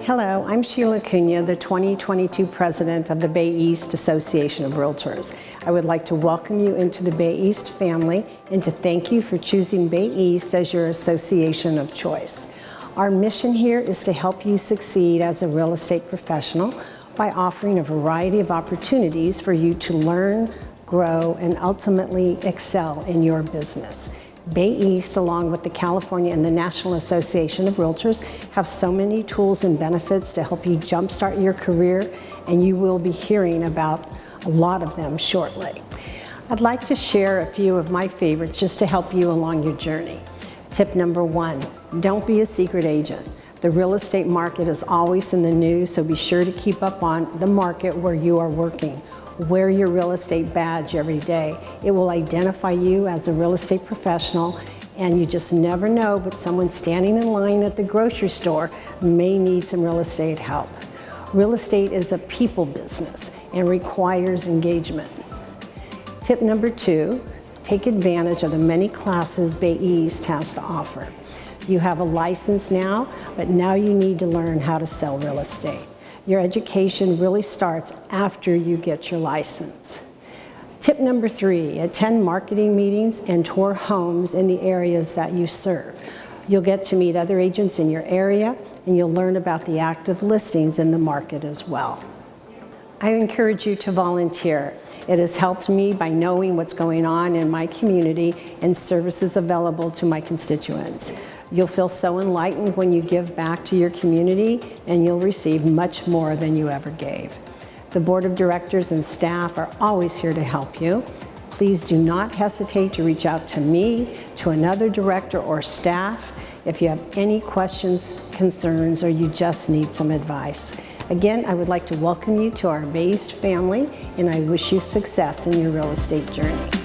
Hello, I'm Sheila Cunha, the 2022 President of the Bay East Association of Realtors. I would like to welcome you into the Bay East family and to thank you for choosing Bay East as your association of choice. Our mission here is to help you succeed as a real estate professional by offering a variety of opportunities for you to learn, grow, and ultimately excel in your business. Bay East, along with the California and the National Association of Realtors, have so many tools and benefits to help you jumpstart your career, and you will be hearing about a lot of them shortly. I'd like to share a few of my favorites just to help you along your journey. Tip number 1, don't be a secret agent. The real estate market is always in the news, so be sure to keep up on the market where you are working. Wear your real estate badge every day. It will identify you as a real estate professional, and you just never know, but someone standing in line at the grocery store may need some real estate help. Real estate is a people business and requires engagement. Tip number 2, take advantage of the many classes Bay East has to offer. You have a license now, but now you need to learn how to sell real estate. Your education really starts after you get your license. Tip number 3, attend marketing meetings and tour homes in the areas that you serve. You'll get to meet other agents in your area, and you'll learn about the active listings in the market as well. I encourage you to volunteer. It has helped me by knowing what's going on in my community and services available to my constituents. You'll feel so enlightened when you give back to your community, and you'll receive much more than you ever gave. The board of directors and staff are always here to help you. Please do not hesitate to reach out to me, to another director or staff, if you have any questions, concerns, or you just need some advice. Again, I would like to welcome you to our Bay East family, and I wish you success in your real estate journey.